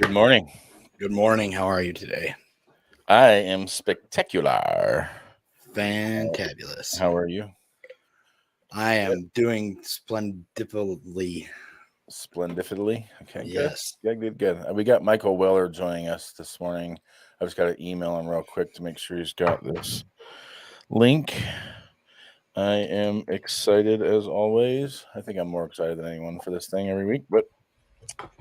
Good morning. Good morning. How are you today? I am spectacular. Fantabulous. How are you? I am doing splendidly. Splendidly. Okay, good. Yes. Good. We got Michael Weller joining us this morning. I just got to email him real quick to make sure he's got this link. I am excited as always. I think I'm more excited than anyone for this thing every week, but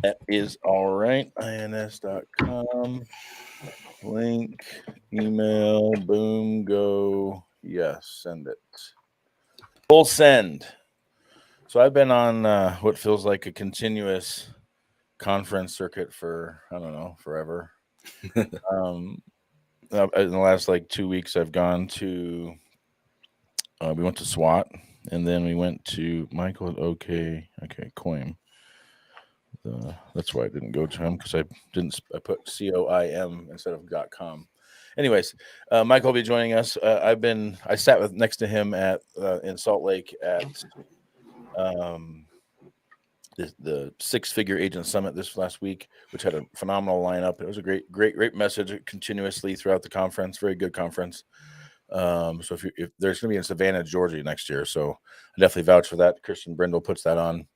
that is all right. ins.com. Link, email, boom, go. Yes, send it. Full send. So I've been on what feels like a continuous conference circuit for, I don't know, forever. In the last like 2 weeks, I've gone to, we went to SWAT, and then we went to Michael. Okay, Coim. That's why I didn't go to him, because I put COIM instead of .com. Anyways, Michael will be joining us. I sat next to him in Salt Lake at the six-figure agent summit this last week, which had a phenomenal lineup. It was a great message continuously throughout the conference. Very good conference. So if there's going to be in Savannah, Georgia next year, so I definitely vouch for that. Christian Brindle puts that on.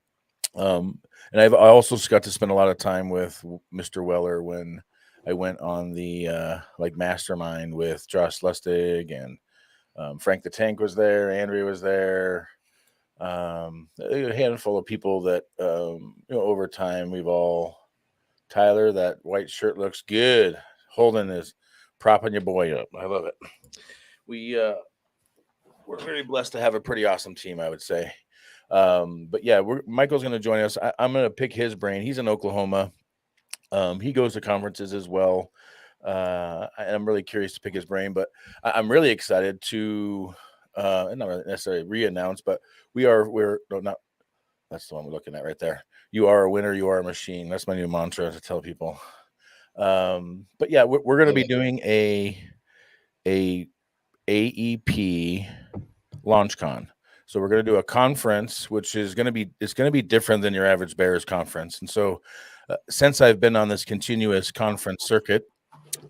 And I also got to spend a lot of time with Mr. Weller when I went on the like mastermind with Josh Lustig, and Frank the Tank was there, Andrea was there. A handful of people that over time we've all. Tyler, that white shirt looks good. Holden is propping your boy up. I love it. We're very blessed to have a pretty awesome team, I would say. But yeah, Michael's going to join us. I'm going to pick his brain. He's in Oklahoma. He goes to conferences as well. I'm really curious to pick his brain, but I'm really excited to not necessarily re-announce, but we're not. That's the one we're looking at right there. You are a winner. You are a machine. That's my new mantra to tell people. But yeah, we're going to be doing a AEP LaunchCon. So we're going to do a conference, which is going to be different than your average Bears conference. And so, since I've been on this continuous conference circuit,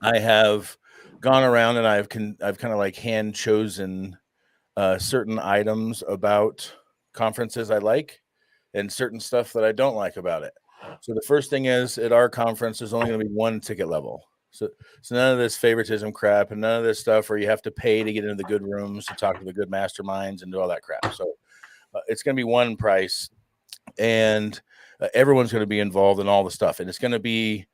I have gone around and I've kind of like hand chosen certain items about conferences I like, and certain stuff that I don't like about it. So the first thing is, at our conference, there's only going to be one ticket level. So none of this favoritism crap and none of this stuff where you have to pay to get into the good rooms to talk to the good masterminds and do all that crap. So it's going to be one price, and everyone's going to be involved in all the stuff. And it's going to be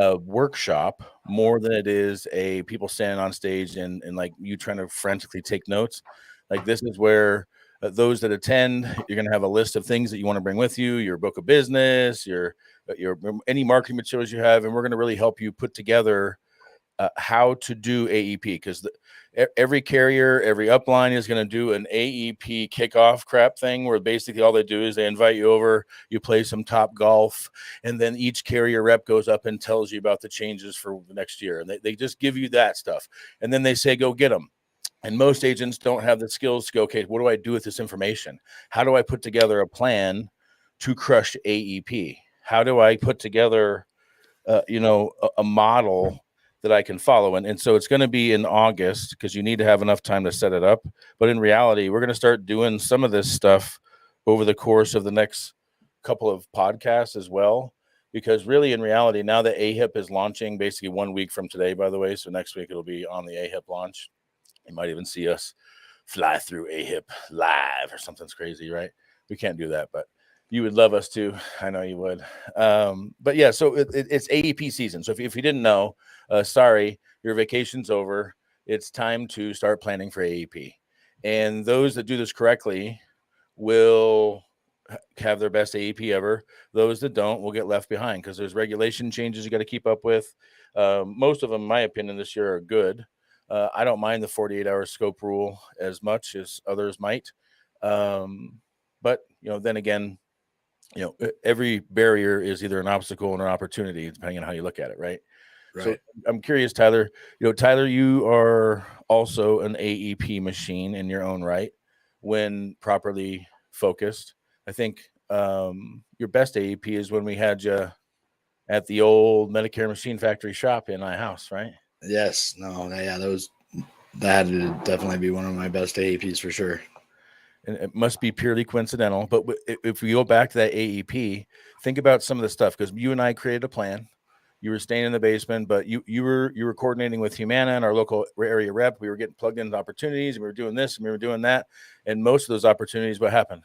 a workshop more than it is a people standing on stage and like you trying to frantically take notes. Like, this is where those that attend, you're going to have a list of things that you want to bring with you, your book of business, your any marketing materials you have, and we're going to really help you put together how to do AEP, because every carrier, every upline is going to do an AEP kickoff crap thing where basically all they do is they invite you over, you play some top golf, and then each carrier rep goes up and tells you about the changes for the next year. And they just give you that stuff. And then they say, go get them. And most agents don't have the skills to go, okay, what do I do with this information? How do I put together a plan to crush AEP? How do I put together, a model that I can follow? And so it's going to be in August, because you need to have enough time to set it up. But in reality, we're going to start doing some of this stuff over the course of the next couple of podcasts as well. Because really, in reality, now that AHIP is launching basically 1 week from today, by the way, so next week it'll be on the AHIP launch. You might even see us fly through AHIP live or something's crazy, right? We can't do that, but you would love us to. I know you would. But yeah, so it's AEP season. So if you didn't know, sorry, your vacation's over. It's time to start planning for AEP. And those that do this correctly will have their best AEP ever. Those that don't will get left behind, because there's regulation changes you got to keep up with. Most of them, in my opinion, this year are good. I don't mind the 48-hour scope rule as much as others might. But, then again, every barrier is either an obstacle or an opportunity, depending on how you look at it, right? So I'm curious, Tyler, Tyler, you are also an AEP machine in your own right when properly focused. I think your best AEP is when we had you at the old Medicare machine factory shop in my house, right? Yes. No. Yeah. That would definitely be one of my best AEPs for sure. And it must be purely coincidental. But if we go back to that AEP, think about some of the stuff, because you and I created a plan. You were staying in the basement, but you were coordinating with Humana and our local area rep. We were getting plugged into opportunities, and we were doing this and we were doing that. And most of those opportunities, what happened?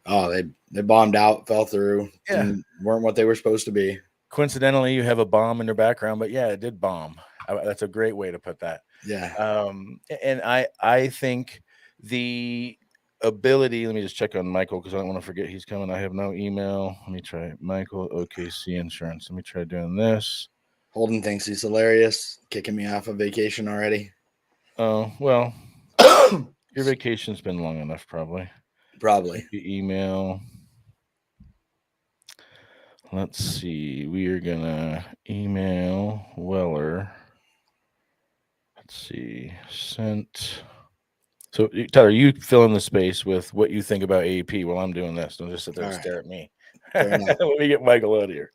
Oh, they bombed out, fell through, Yeah. weren't what they were supposed to be. Coincidentally, you have a bomb in your background, but yeah, it did bomb. That's a great way to put that. Yeah. And I think the ability, let me just check on Michael because I don't want to forget he's coming. I have no email. Let me try Michael OKC Insurance. Let me try doing this. Holden thinks he's hilarious, kicking me off of vacation already. Oh, well, your vacation's been long enough, probably. Email. Let's see. We are gonna email Weller. Let's see. Sent. So, Tyler, you fill in the space with what you think about AEP while I'm doing this. Don't just sit there and stare at me. Let me get Michael out of here.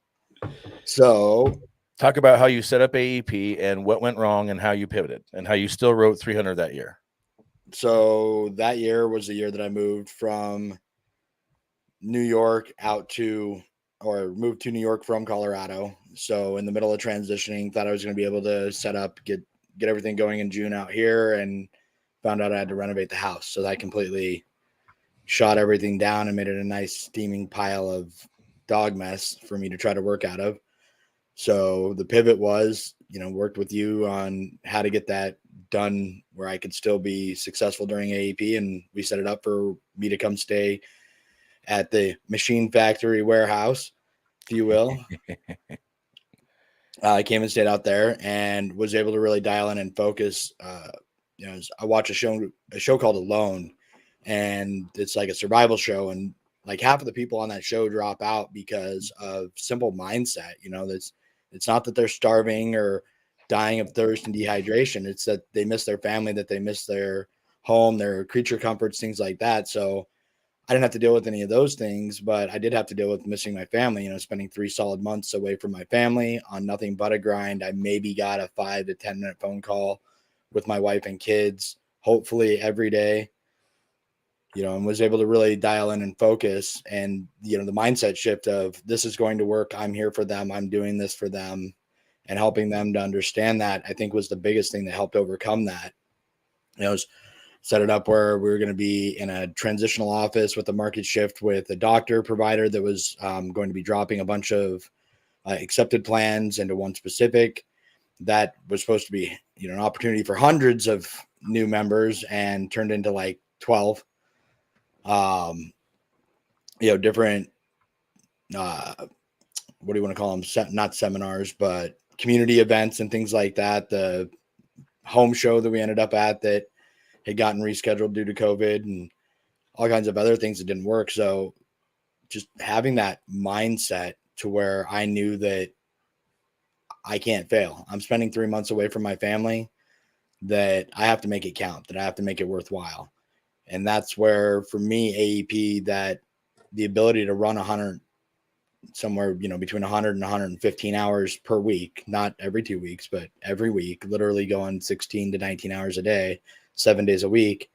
So, talk about how you set up AEP and what went wrong and how you pivoted and how you still wrote 300 that year. So that year was the year that I moved from New York moved to New York from Colorado. So in the middle of transitioning, thought I was going to be able to set up, get everything going in June out here, and found out I had to renovate the house. So that completely shot everything down and made it a nice steaming pile of dog mess for me to try to work out of. So the pivot was, worked with you on how to get that done where I could still be successful during AEP. And we set it up for me to come stay at the machine factory warehouse, if you will. I came and stayed out there and was able to really dial in and focus. I watch a show called Alone, and it's like a survival show. And like half of the people on that show drop out because of simple mindset. It's not that they're starving or dying of thirst and dehydration. It's that they miss their family, that they miss their home, their creature comforts, things like that. So I didn't have to deal with any of those things, but I did have to deal with missing my family, spending 3 solid months away from my family on nothing but a grind. I maybe got a 5 to 10 minute phone call with my wife and kids, hopefully every day, and was able to really dial in and focus. And, the mindset shift of this is going to work. I'm here for them. I'm doing this for them, and helping them to understand that, I think, was the biggest thing that helped overcome that. Was set it up where we were going to be in a transitional office with a market shift with a doctor provider that was going to be dropping a bunch of accepted plans into one specific. That was supposed to be, an opportunity for hundreds of new members, and turned into like 12. Different, what do you want to call them? Not seminars, but community events and things like that. The home show that we ended up at that had gotten rescheduled due to COVID, and all kinds of other things that didn't work. So just having that mindset to where I knew that I can't fail. I'm spending 3 months away from my family, that I have to make it count, that I have to make it worthwhile. And that's where, for me, AEP, that the ability to run 100, somewhere, between 100 and 115 hours per week, not every 2 weeks, but every week, literally going 16 to 19 hours a day, 7 days a week,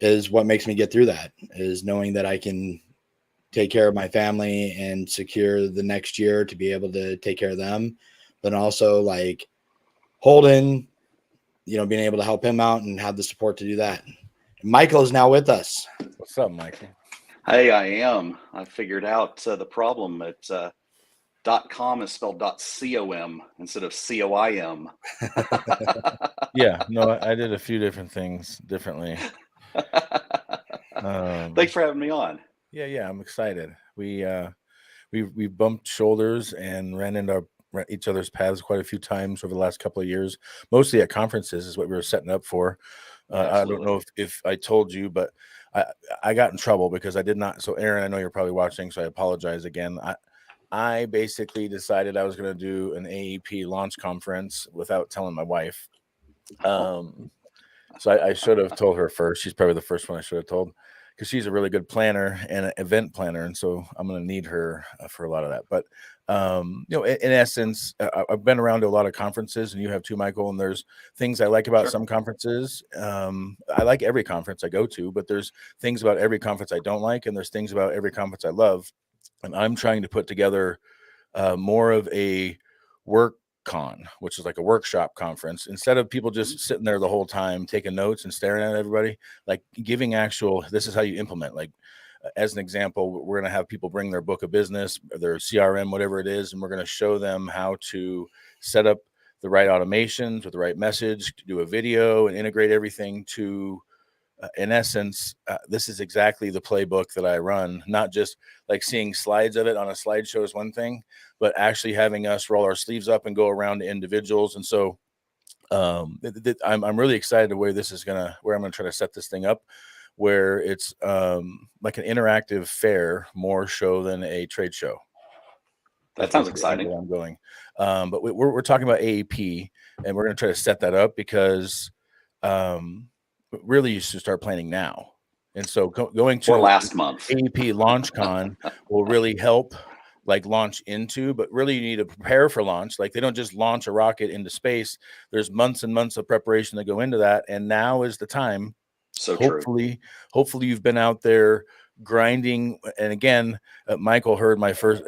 is what makes me get through that, is knowing that I can take care of my family and secure the next year to be able to take care of them. But also like Holden, being able to help him out and have the support to do that. Michael is now with us. What's up, Michael? Hey, I am. I figured out the problem. It's .com is spelled .com instead of COIM. Yeah, no, I did a few different things differently. Thanks for having me on. Yeah, I'm excited. We bumped shoulders and ran into each other's paths quite a few times over the last couple of years, mostly at conferences is what we were setting up for. I don't know if I told you, but I got in trouble because I did not. So Aaron, I know you're probably watching, so I apologize again. I basically decided I was going to do an AEP launch conference without telling my wife. So I should have told her first. She's probably the first one I should have told, because she's a really good planner and an event planner, and so I'm going to need her for a lot of that. But in essence, I've been around to a lot of conferences, and you have too, Michael. And there's things I like about some conferences. I like every conference I go to, but there's things about every conference I don't like, and there's things about every conference I love. And I'm trying to put together more of a work con, which is like a workshop conference, instead of people just sitting there the whole time taking notes and staring at everybody, like giving actual, this is how you implement. Like as an example, we're going to have people bring their book of business, their CRM, whatever it is, and we're going to show them how to set up the right automations with the right message, to do a video and integrate everything to in essence, this is exactly the playbook that I run, not just like seeing slides of it on a slideshow is one thing, but actually having us roll our sleeves up and go around to individuals. And so I'm really excited to where I'm going to try to set this thing up, where it's like an interactive fair, more show than a trade show. That sounds exciting. I'm going. But we're talking about AEP, and we're going to try to set that up because really you should start planning now. And so going to last month AEP LaunchCon will really help like launch into, but really you need to prepare for launch. Like they don't just launch a rocket into space. There's months and months of preparation that go into that. And now is the time. So hopefully you've been out there grinding. And again, Michael heard my first,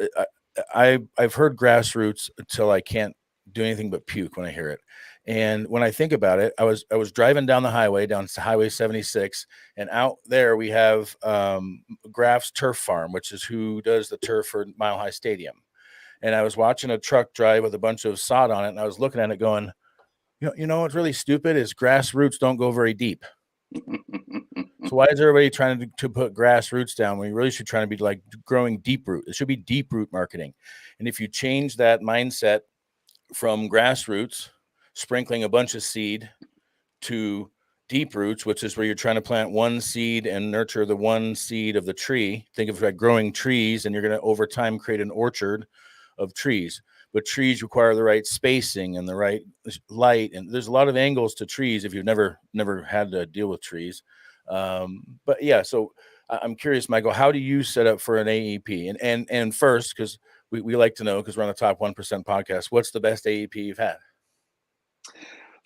I've heard grassroots until I can't do anything but puke when I hear it. And when I think about it, I was driving down the highway, down to Highway 76, and out there we have Graf's Turf Farm, which is who does the turf for Mile High Stadium. And I was watching a truck drive with a bunch of sod on it, and I was looking at it going, you know what's really stupid is grassroots don't go very deep. So why is everybody trying to put grassroots down when you really should try to be like growing deep root? It should be deep root marketing. And if you change that mindset from grassroots, sprinkling a bunch of seed, to deep roots, which is where you're trying to plant one seed and nurture the one seed of the tree. Think of it like growing trees, and you're going to over time create an orchard of trees. But trees require the right spacing and the right light, and there's a lot of angles to trees if you've never had to deal with trees. But yeah, so I'm curious, Michael, how do you set up for an AEP? And first, because we like to know, because we're on the Top 1% podcast, what's the best AEP you've had?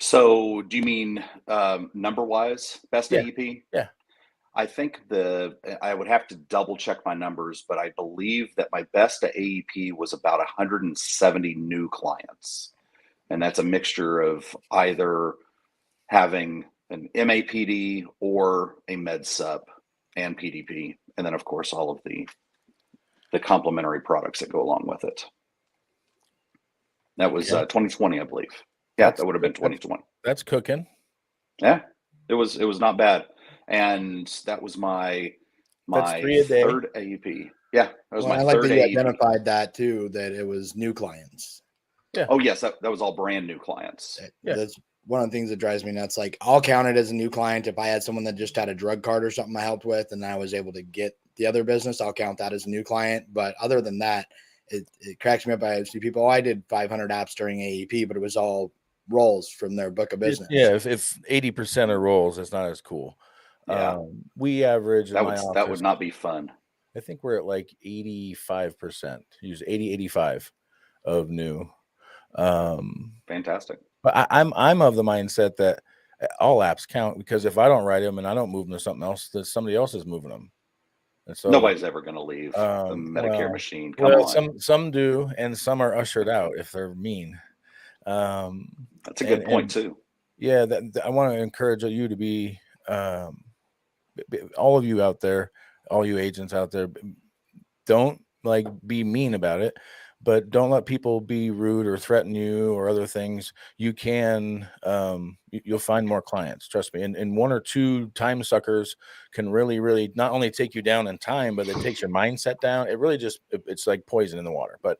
So do you mean number wise best AEP? Yeah. I think I would have to double check my numbers, but I believe that my best AEP was about 170 new clients. And that's a mixture of either having an MAPD or a Med Sup and PDP. And then of course, all of the complementary products that go along with it. That was 2020, I believe. Yeah, that would have been 2020. That's cooking. Yeah, it was not bad, and that was my third AEP. Yeah, that was my third that you AEP. identified that too, that it was new clients. Yeah. Oh yes, that was all brand new clients. That's one of the things that drives me nuts. Like I'll count it as a new client if I had someone that just had a drug card or something I helped with, and I was able to get the other business. I'll count that as a new client. But other than that, it cracks me up. I see people. I did 500 apps during AEP, but it was all rolls from their book of business. Yeah, if 80% are rolls, it's not as cool. Yeah, we average that would not be fun. I think we're at like 85%. Use 85 of new. Fantastic. But I'm of the mindset that all apps count, because if I don't write them and I don't move them to something else, that somebody else is moving them. And so nobody's ever going to leave the Medicare machine. Come on. Some do, and some are ushered out if they're mean. That's a good point too. Yeah, I want to encourage you to be, all of you out there, all you agents out there, don't like be mean about it, but don't let people be rude or threaten you or other things. You can, you'll find more clients. Trust me. And one or two time suckers can really, really not only take you down in time, but it takes your mindset down. It really just, it's like poison in the water. But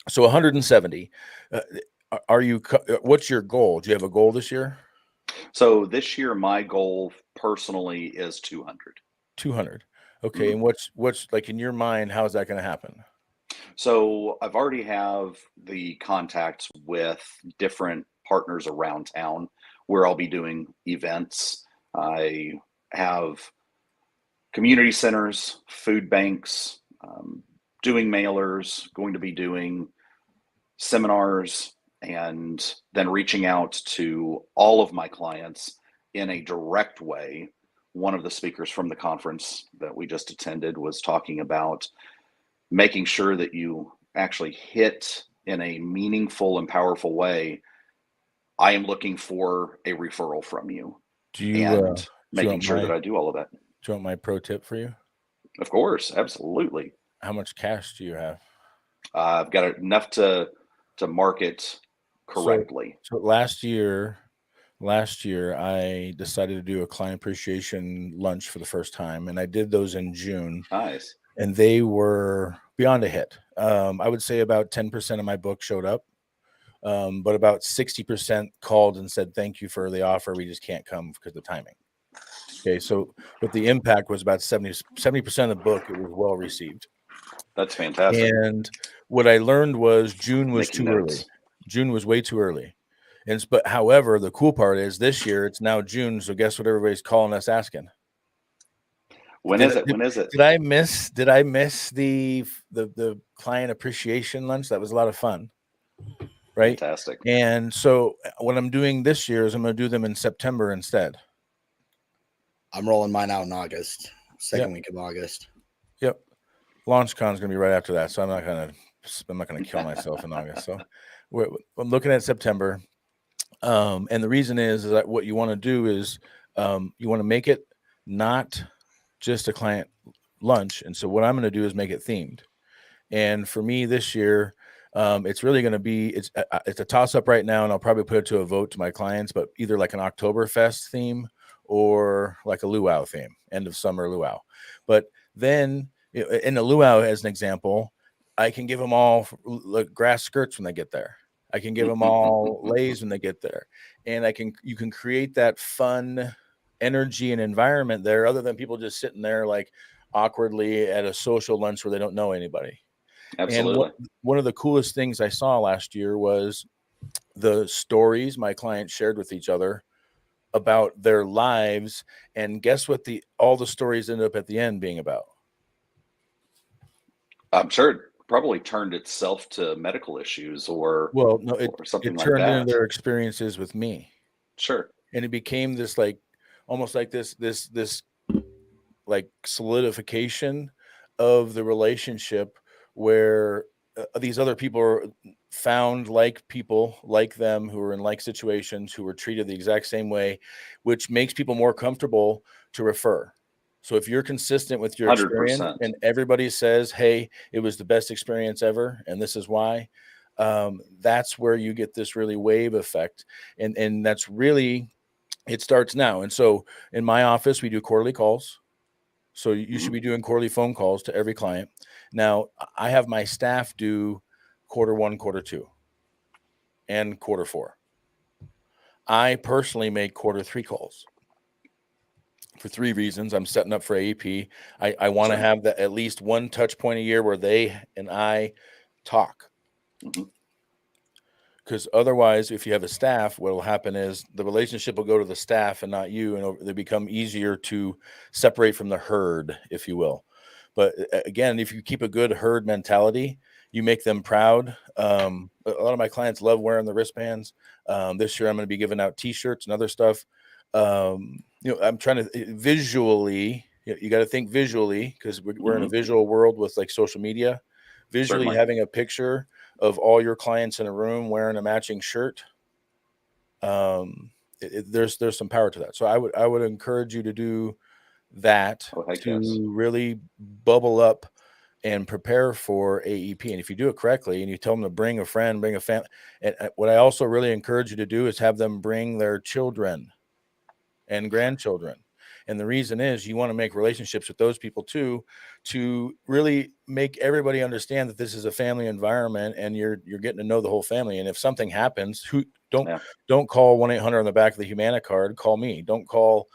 so 170. What's your goal? Do you have a goal this year? So this year, my goal personally is 200. 200. Okay. Mm-hmm. And what's like in your mind, how is that going to happen? So I've already have the contacts with different partners around town where I'll be doing events. I have community centers, food banks, doing mailers, going to be doing seminars, and then reaching out to all of my clients in a direct way. One of the speakers from the conference that we just attended was talking about making sure that you actually hit in a meaningful and powerful way. I am looking for a referral from you, Do you and making sure that I do all of that. do you want my pro tip for you? Of course, absolutely. How much cash do you have? I've got enough to market correctly. So last year I decided to do a client appreciation lunch for the first time, and I did those in June, Nice. and they were beyond a hit. I would say about 10% of my book showed up, but about 60% called and said, "Thank you for the offer. We just can't come because of the timing." Okay, so but the impact was about 70% of the book. It was well received. That's fantastic. And what I learned was June was Making too notes. early. June was way too early. But however, the cool part is this year it's now June. So guess what everybody's calling us asking? When is it? When is it? Did I miss the client appreciation lunch? That was a lot of fun. Right. Fantastic. And so what I'm doing this year is I'm going to do them in September instead. I'm rolling mine out in August, second week of August. Yep. LaunchCon is going to be right after that. So I'm not going to kill myself in August. So I'm looking at September. And the reason is that what you want to do is you want to make it not just a client lunch. And so what I'm going to do is make it themed. And for me this year, it's really going to be, it's a toss up right now. And I'll probably put it to a vote to my clients, but either like an Oktoberfest theme or like a luau theme, end of summer luau. But then in the luau, as an example, I can give them all like grass skirts when they get there. I can give them all lays when they get there. And you can create that fun energy and environment there other than people just sitting there like awkwardly at a social lunch where they don't know anybody. Absolutely. And one of the coolest things I saw last year was the stories my clients shared with each other about their lives. And guess what all the stories ended up at the end being about? I'm sure it probably turned itself to medical issues or something it like turned that. into their experiences with me. Sure. And it became this like almost like this like solidification of the relationship where these other people are found like people like them who are in like situations, who were treated the exact same way, which makes people more comfortable to refer. So if you're consistent with your 100%. experience and everybody says, "Hey, it was the best experience ever, and this is why," that's where you get this really wave effect. And that's really, it starts now. And so in my office, we do quarterly calls. So you should be doing quarterly phone calls to every client. Now I have my staff do quarter 1, quarter 2, and quarter 4. I personally make quarter 3 calls for 3 reasons. I'm setting up for AEP. I want to have at least one touch point a year where they and I talk. Because otherwise, if you have a staff, what will happen is the relationship will go to the staff and not you, and they become easier to separate from the herd, if you will. But again, if you keep a good herd mentality, you make them proud. A lot of my clients love wearing the wristbands. This year, I'm going to be giving out T-shirts and other stuff. I'm trying to visually. You got to think visually because we're in a visual world with like social media. Visually having a picture of all your clients in a room wearing a matching shirt. There's some power to that. So I would encourage you to do that really bubble up and prepare for AEP. And if you do it correctly and you tell them to bring a friend, bring a family, and what I also really encourage you to do is have them bring their children and grandchildren. And the reason is you want to make relationships with those people too, to really make everybody understand that this is a family environment and you're getting to know the whole family. And if something happens, don't call 1-800 on the back of the Humana card, call me. Don't call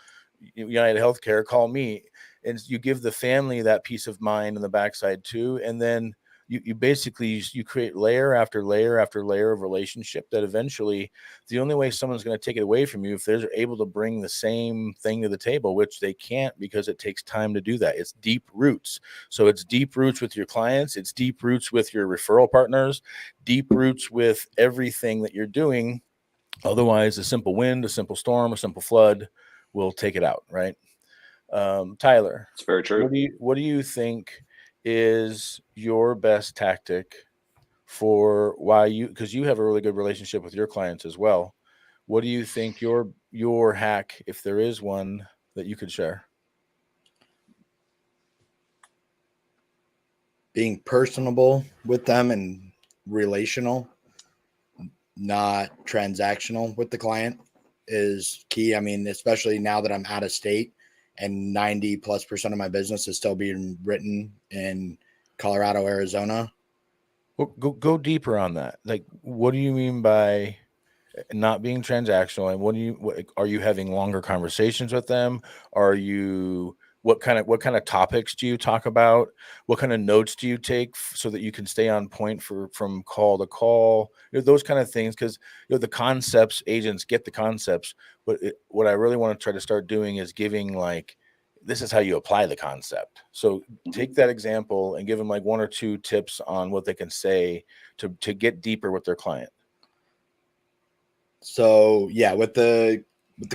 United Healthcare, call me. And you give the family that peace of mind on the backside too. And then you basically you create layer after layer after layer of relationship that eventually the only way someone's going to take it away from you if they're able to bring the same thing to the table, which they can't because it takes time to do that. It's deep roots. So it's deep roots with your clients, it's deep roots with your referral partners, deep roots with everything that you're doing. Otherwise, a simple wind, a simple storm, a simple flood will take it out, right? Tyler, It's very true. what do you think is your best tactic for why you, because you have a really good relationship with your clients as well. What do you think your hack, if there is one, that you could share? Being personable with them and relational, not transactional with the client, is key. I mean, especially now that I'm out of state and 90+% of my business is still being written in Colorado, Arizona. Well, go deeper on that. Like, what do you mean by not being transactional, and what are you having longer conversations with them? Are you what kind of topics do you talk about? What kind of notes do you take so that you can stay on point from call to call? Those kind of things, because the concepts, agents get the concepts, but what I really want to try to start doing is giving, like, this is how you apply the concept. So take that example and give them like one or two tips on what they can say to get deeper with their client. So yeah, with the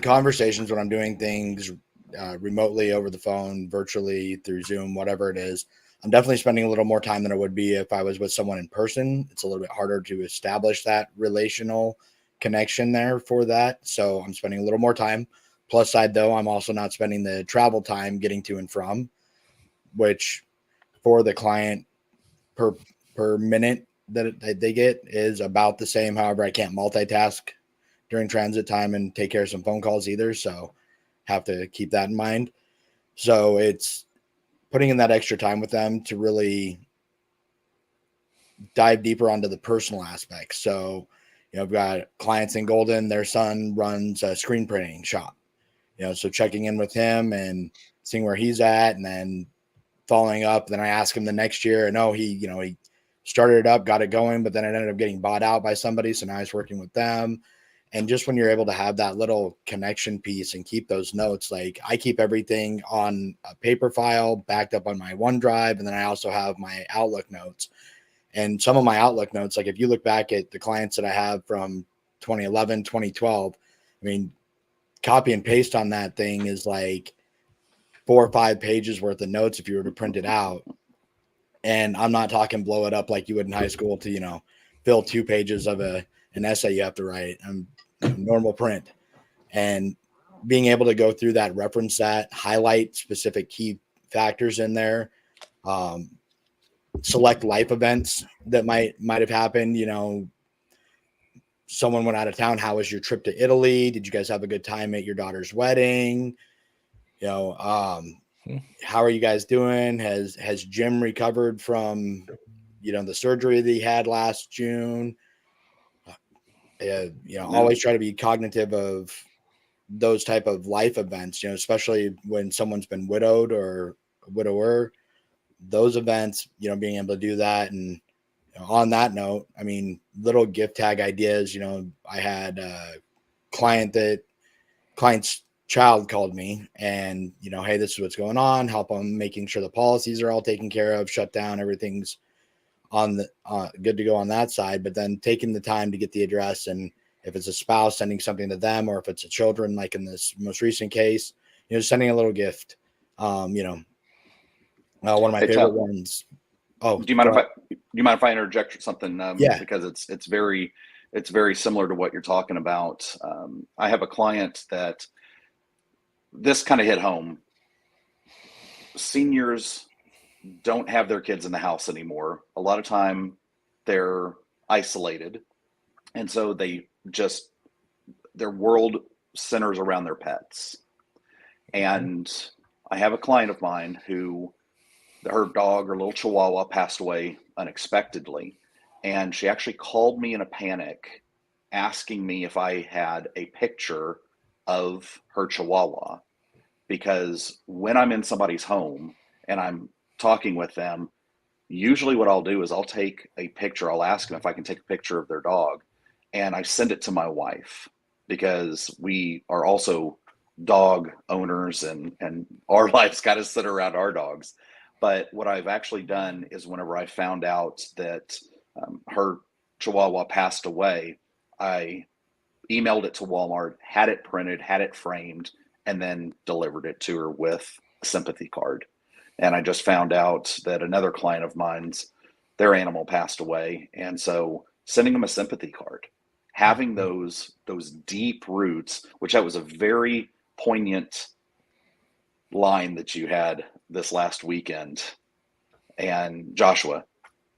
conversations when I'm doing things remotely over the phone, virtually through Zoom, whatever it is, I'm definitely spending a little more time than I would be if I was with someone in person. It's a little bit harder to establish that relational connection there for that. So I'm spending a little more time. Plus side though, I'm also not spending the travel time getting to and from, which for the client per minute that they get is about the same. However, I can't multitask during transit time and take care of some phone calls either. So have to keep that in mind. So it's putting in that extra time with them to really dive deeper onto the personal aspects. So, I've got clients in Golden, their son runs a screen printing shop, so checking in with him and seeing where he's at, and then following up. Then I ask him the next year, and he started it up, got it going, but then it ended up getting bought out by somebody. So now he's working with them. And just when you're able to have that little connection piece and keep those notes, like I keep everything on a paper file backed up on my OneDrive. And then I also have my Outlook notes. And some of my Outlook notes, like if you look back at the clients that I have from 2011, 2012, I mean, copy and paste on that thing is like 4 or 5 pages worth of notes if you were to print it out. And I'm not talking blow it up like you would in high school to, fill 2 pages of an essay you have to write. I'm normal print. And being able to go through that, reference that, highlight specific key factors in there, select life events that might have happened. Someone went out of town. How was your trip to Italy? Did you guys have a good time at your daughter's wedding? How are you guys doing? Has Jim recovered from, the surgery that he had last June? Always try to be cognitive of those type of life events, especially when someone's been widowed or a widower, those events, being able to do that. And on that note, I mean, little gift tag ideas, I had a client's child called me and, hey, this is what's going on. Help them making sure the policies are all taken care of, shut down, everything's on the good to go on that side. But then taking the time to get the address, and if it's a spouse, sending something to them, or if it's a children, like in this most recent case, sending a little gift. One of my favorite ones. Oh, do you mind if I interject something? Yeah, because it's very similar to what you're talking about. I have a client that this kind of hit home. Seniors don't have their kids in the house anymore. A lot of time they're isolated. And so their world centers around their pets. And I have a client of mine who her dog, her little Chihuahua, passed away unexpectedly. And she actually called me in a panic, asking me if I had a picture of her Chihuahua. Because when I'm in somebody's home and I'm talking with them, Usually what I'll do is I'll take a picture. I'll ask them if I can take a picture of their dog, and I send it to my wife because we are also dog owners, and our lives kind of sit around our dogs. But what I've actually done is whenever I found out that her Chihuahua passed away, I emailed it to Walmart, had it printed, had it framed, and then delivered it to her with a sympathy card. And I just found out that another client of mine's, their animal passed away, and so sending them a sympathy card, having those deep roots, which that was a very poignant line that you had this last weekend, and Joshua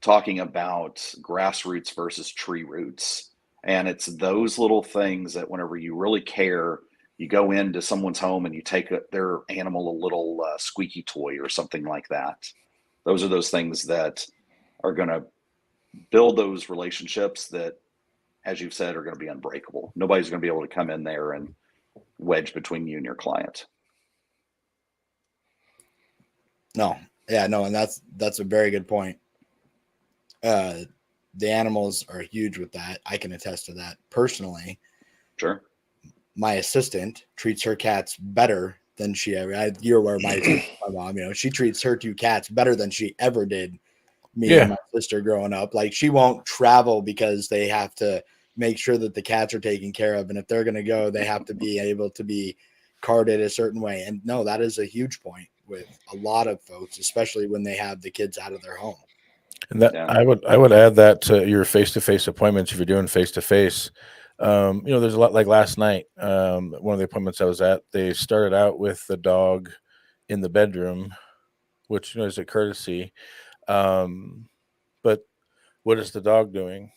talking about grassroots versus tree roots. And it's those little things that whenever you really care, you go into someone's home and you take their animal a little squeaky toy or something like that. Those are those things that are going to build those relationships that, as you've said, are going to be unbreakable. Nobody's going to be able to come in there and wedge between you and your client. No, yeah, no, and that's a very good point. The animals are huge with that. I can attest to that personally. Sure. My assistant treats her cats better than she ever. You're aware of my mom. You know, she treats her 2 cats better than she ever did me and my sister growing up. Like, she won't travel because they have to make sure that the cats are taken care of, and if they're going to go, they have to be able to be carded a certain way. And no, that is a huge point with a lot of folks, especially when they have the kids out of their home. And that I would add that to your face-to-face appointments. If you're doing face-to-face, there's a lot, like last night, one of the appointments I was at, they started out with the dog in the bedroom, which is a courtesy. But what is the dog doing?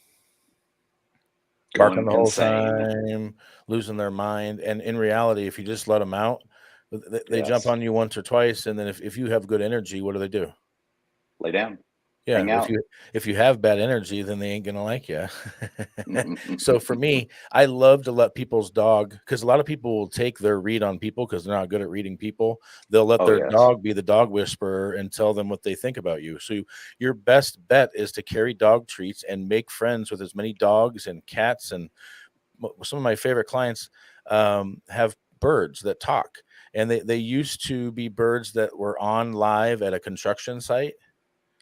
Barking the whole time, losing their mind. And in reality, if you just let them out, they jump on you once or twice. And then if you have good energy, what do? Lay down. Yeah, if you have bad energy, then they ain't gonna like you. So for me, I love to let people's dog, because a lot of people will take their read on people because they're not good at reading people. They'll let their dog be the dog whisperer and tell them what they think about you. So your best bet is to carry dog treats and make friends with as many dogs and cats. And some of my favorite clients have birds that talk, and they used to be birds that were on live at a construction site.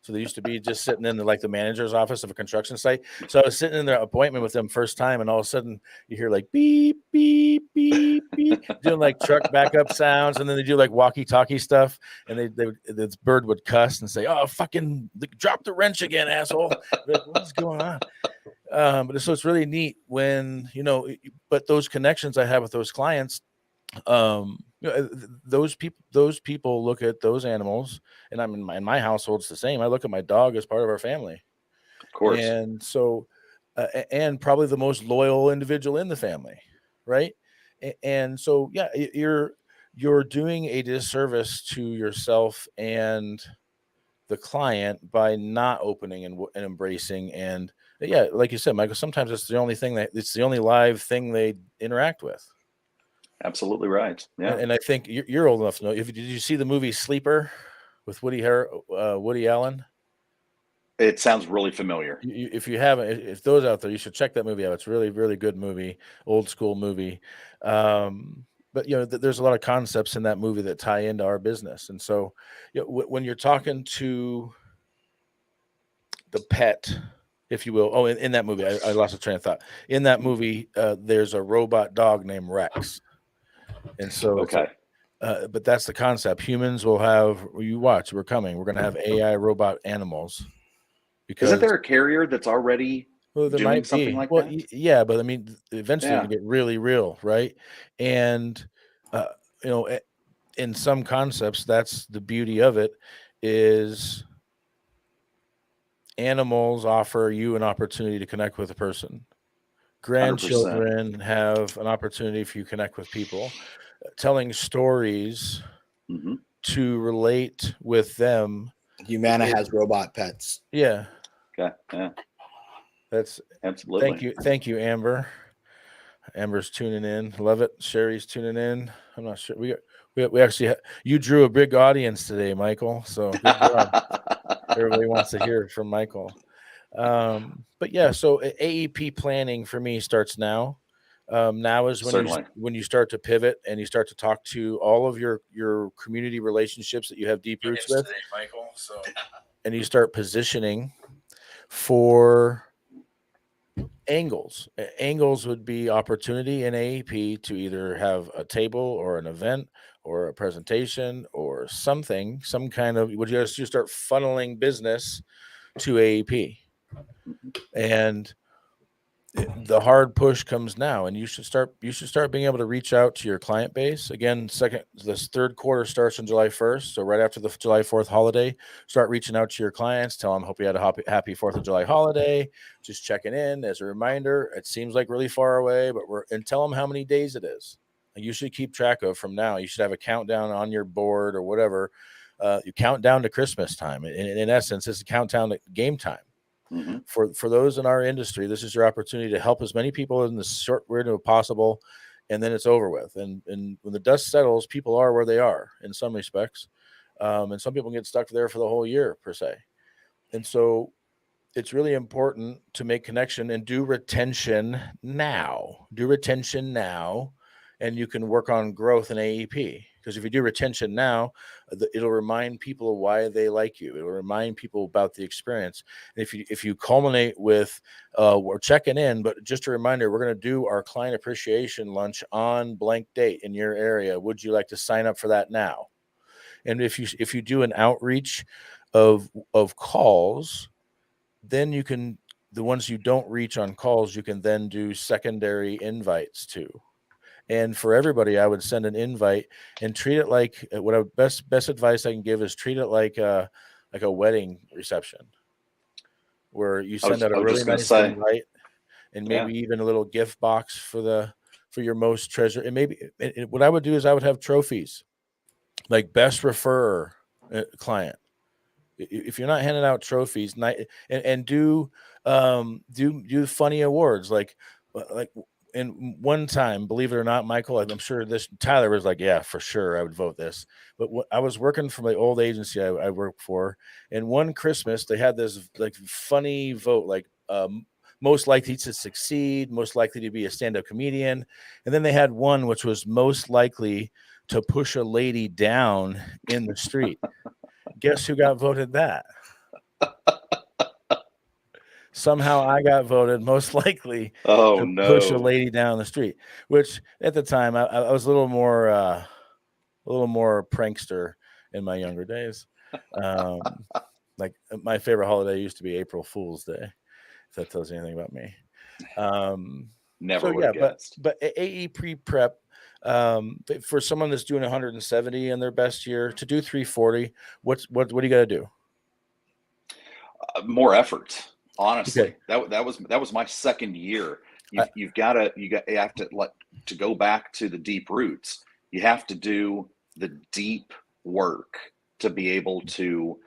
So they used to be just sitting in the manager's office of a construction site. So I was sitting in their appointment with them first time, and all of a sudden you hear like beep, beep, beep, beep, doing like truck backup sounds, and then they do like walkie-talkie stuff, and this bird would cuss and say, "Oh, fucking drop the wrench again, asshole!" Like, what's going on? But so it's really neat when but those connections I have with those clients. Those people look at those animals, and I'm in my household's the same. I look at my dog as part of our family, of course, and so and probably the most loyal individual in the family, right? And so you're doing a disservice to yourself and the client by not opening and embracing. And like you said, Michael, sometimes it's the only live thing they interact with. Absolutely right. Yeah. And I think you're old enough to know. Did you see the movie Sleeper with Woody Allen? It sounds really familiar. If you haven't, if those out there, you should check that movie out. It's really, really good movie, old school movie. But there's a lot of concepts in that movie that tie into our business. And so when you're talking to the pet, if you will, in that movie, I lost a train of thought. In that movie, there's a robot dog named Rex. And so, but that's the concept. Humans will have, you watch, we're coming. We're going to have AI robot animals. Because isn't there a carrier that's already doing something like that? Yeah, but I mean, eventually you get really real, right? And in some concepts, that's the beauty of it. Is animals offer you an opportunity to connect with a person. Grandchildren 100%. Have an opportunity for you to connect with people. Telling stories to relate with them. Humana has robot pets. Yeah. Okay. Yeah. That's absolutely. Thank you, Amber. Amber's tuning in. Love it. Sherry's tuning in. I'm not sure. We actually you drew a big audience today, Michael. So good job. Everybody wants to hear from Michael. But yeah, so AEP planning for me starts now. Now is Certainly. when you start to pivot and you start to talk to all of your community relationships that you have deep roots with, today, Michael. So and you start positioning for angles. Angles would be opportunity in AEP to either have a table or an event or a presentation or something, some kind of, would you just start funneling business to AEP. And the hard push comes now, and you should start being able to reach out to your client base again. This third quarter starts on July 1st, so right after the July 4th holiday, start reaching out to your clients, tell them hope you had a happy 4th of July holiday, just checking in as a reminder. It seems like really far away, but and tell them how many days it is. You should keep track of from now. You should have a countdown on your board or whatever. You count down to Christmas time. In essence, it's a countdown to game time. Mm-hmm. For those in our industry, this is your opportunity to help as many people in the short window possible, and then it's over with. And when the dust settles, people are where they are in some respects, and some people get stuck there for the whole year per se. And so it's really important to make connection and do retention now. And you can work on growth in AEP. Because if you do retention now, it'll remind people of why they like you. It'll remind people about the experience. And if you culminate with, we're checking in, but just a reminder, we're going to do our client appreciation lunch on blank date in your area. Would you like to sign up for that now? And if you do an outreach of calls, then you can, the ones you don't reach on calls, you can then do secondary invites to. And for everybody, I would send an invite and treat it like what I best advice I can give is treat it like a wedding reception, where you send out a really nice invite and maybe even a little gift box for your most treasure. And maybe what I would do is I would have trophies, like best referrer client. If you're not handing out trophies, and do funny awards like. And one time, believe it or not, Michael, I'm sure Tyler was like, yeah, for sure, I would vote this. But I was working for my old agency I worked for, and one Christmas they had this like funny vote, like most likely to succeed, most likely to be a stand-up comedian, and then they had one which was most likely to push a lady down in the street. Guess who got voted that? Somehow I got voted most likely to push a lady down the street, which at the time I was a little more prankster in my younger days. Like my favorite holiday used to be April Fool's Day, if that tells you anything about me. Never would have guessed. But AEP prep, for someone that's doing 170 in their best year to do 340, what do you got to do? More effort. Honestly, okay. that was my second year. You have to go back to the deep roots. You have to do the deep work to be able to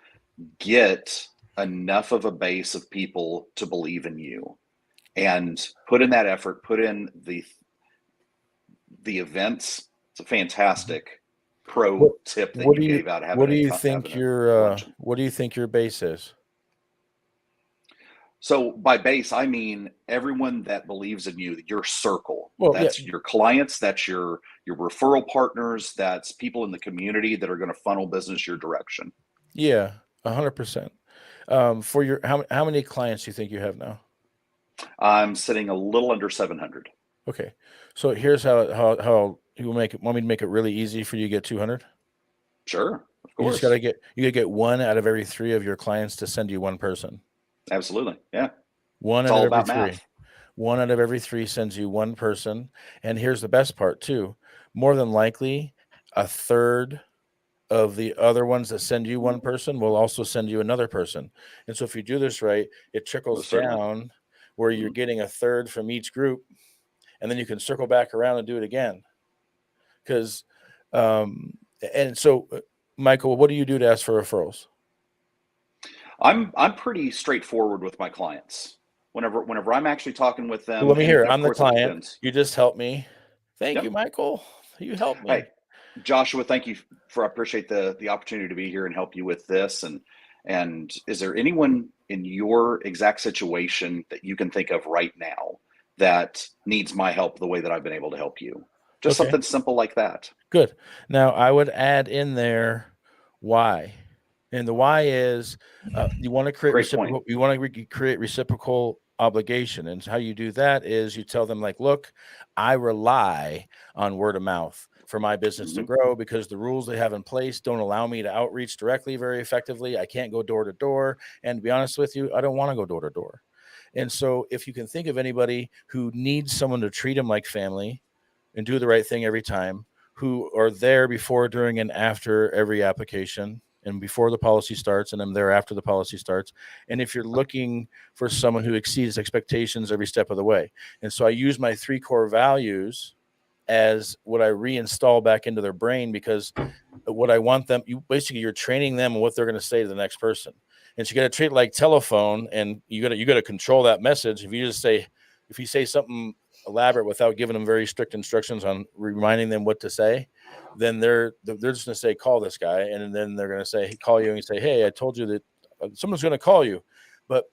get enough of a base of people to believe in you, and put in that effort. Put in the events. It's a fantastic pro tip that you gave out. What do you think your base is? So by base, I mean everyone that believes in you, your circle. Well, that's your clients, that's your referral partners, that's people in the community that are going to funnel business your direction. Yeah, 100%. For your how many clients do you think you have now? I'm sitting a little under 700. Okay, so here's how you will make it. Want me to make it really easy for you to get 200? Sure, of course. You just gotta get one out of every three of your clients to send you one person. Absolutely. Yeah. One out of every three. One out of every three sends you one person. And here's the best part too. More than likely, a third of the other ones that send you one person will also send you another person. And so if you do this right, it trickles down where you're getting a third from each group, and then you can circle back around and do it again. Because and so Michael, what do you do to ask for referrals? I'm pretty straightforward with my clients. Whenever I'm actually talking with them. Well, let me hear. I'm the client. You just helped me. Thank you, Michael. You helped me. Hey, Joshua, thank you I appreciate the opportunity to be here and help you with this. And is there anyone in your exact situation that you can think of right now that needs my help the way that I've been able to help you? Just Okay. something simple like that. Good. Now I would add in there why, and the why is you want to create Great point. reciprocal. You want to create reciprocal obligation, and how you do that is you tell them like, look, I rely on word of mouth for my business to Mhm. grow because the rules they have in place don't allow me to outreach directly very effectively. I can't go door to door, and to be honest with you, I don't want to go door to door. And so, if you can think of anybody who needs someone to treat them like family and do the right thing every time, who are there before, during, and after every application, and before the policy starts, and I'm there after the policy starts. And if you're looking for someone who exceeds expectations every step of the way. And so I use my 3 core values as what I reinstall back into their brain, because what I want them, you're training them on what they're going to say to the next person. And so you got to treat it like telephone, and you got to control that message. If you say something elaborate without giving them very strict instructions on reminding them what to say, then they're just going to say, call this guy. And then they're going to say, call you, and you say, hey, I told you that someone's going to call you. But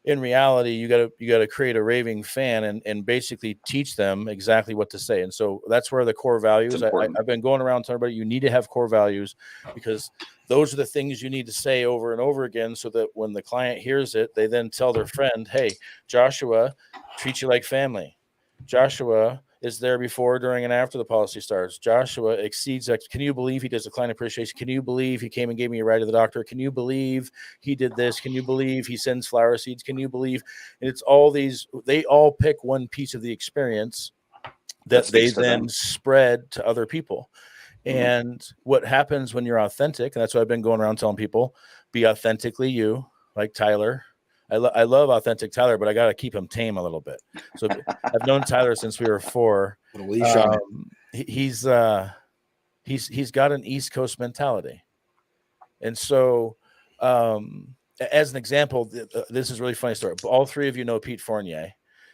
in reality, you got to create a raving fan and basically teach them exactly what to say. And so that's where the core values, I've been going around telling everybody, you need to have core values, because those are the things you need to say over and over again, so that when the client hears it, they then tell their friend, hey, Joshua treats you like family. Joshua is there before, during, and after the policy starts. Joshua exceeds. Can you believe he does a client appreciation? Can you believe he came and gave me a ride to the doctor? Can you believe he did this? Can you believe he sends flower seeds? Can you believe? And it's all these, they all pick one piece of the experience that they then spread to other people. And what happens when you're authentic, and that's what I've been going around telling people, be authentically you, like Tyler. I love authentic Tyler, but I got to keep him tame a little bit. So I've known Tyler since we were 4. He's got an East Coast mentality. And so, as an example, this is a really funny story. All 3 of you know Pete Fournier,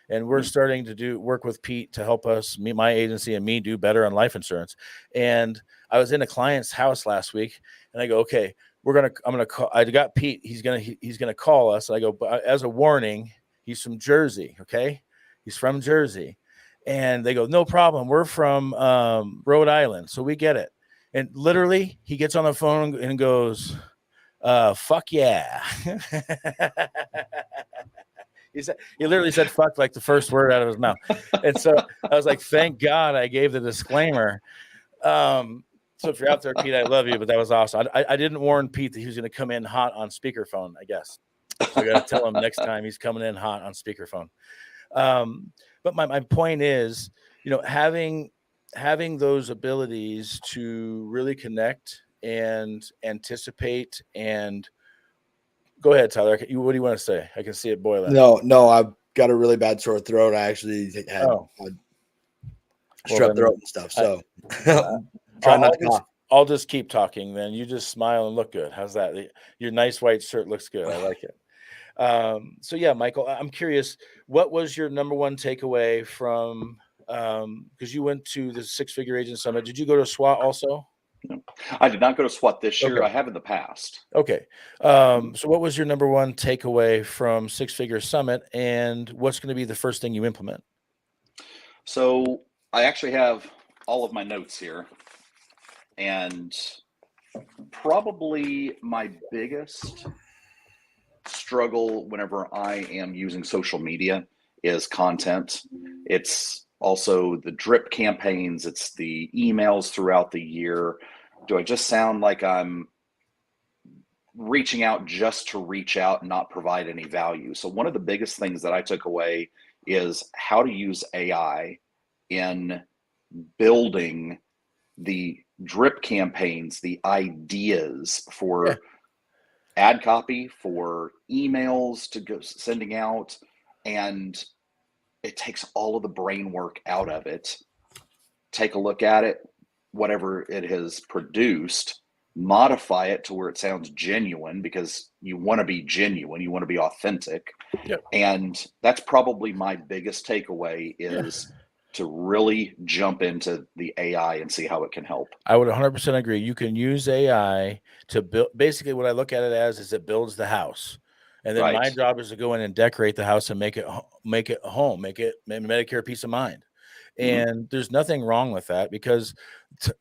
and we're starting to work with Pete to help us, my agency and me, do better on life insurance. And I was in a client's house last week, and I go, okay, I'm going to call, I got Pete. He's going to call us. I go, but as a warning, he's from Jersey. Okay. He's from Jersey. And they go, no problem. We're from Rhode Island. So we get it. And literally he gets on the phone and goes, fuck yeah. He literally said fuck like the first word out of his mouth. And so I was like, thank God I gave the disclaimer. So if you're out there, Pete, I love you, but that was awesome. I didn't warn Pete that he was going to come in hot on speakerphone, I guess. So I got to tell him next time he's coming in hot on speakerphone. But my point is, having those abilities to really connect and anticipate. And go ahead, Tyler. What do you want to say? I can see it boiling. No, I've got a really bad sore throat. I actually had strep throat and stuff. So try not to cough. I'll just keep talking then. You just smile and look good. How's that? Your nice white shirt looks good. I like it. So yeah, Michael, I'm curious, what was your number one takeaway from, because you went to the 6-Figure Agent Summit. Did you go to SWAT also? No, I did not go to SWAT this year. Okay. I have in the past. Okay. So what was your number one takeaway from 6-Figure Summit, and what's going to be the first thing you implement? So I actually have all of my notes here, and probably my biggest struggle whenever I am using social media is content. It's also the drip campaigns. It's the emails throughout the year. Do I just sound like I'm reaching out just to reach out and not provide any value? So one of the biggest things that I took away is how to use AI in building the drip campaigns, the ideas for ad copy, for emails to go sending out, and it takes all of the brain work out of it. Take a look at it, whatever it has produced, modify it to where it sounds genuine, because you want to be genuine, you want to be authentic. Yep. And that's probably my biggest takeaway is to really jump into the AI and see how it can help. I would 100% agree. You can use AI to build. Basically, what I look at it as is it builds the house, and then my Right. job is to go in and decorate the house and make it a home, make it Medicare peace of mind. Mhm. And there's nothing wrong with that because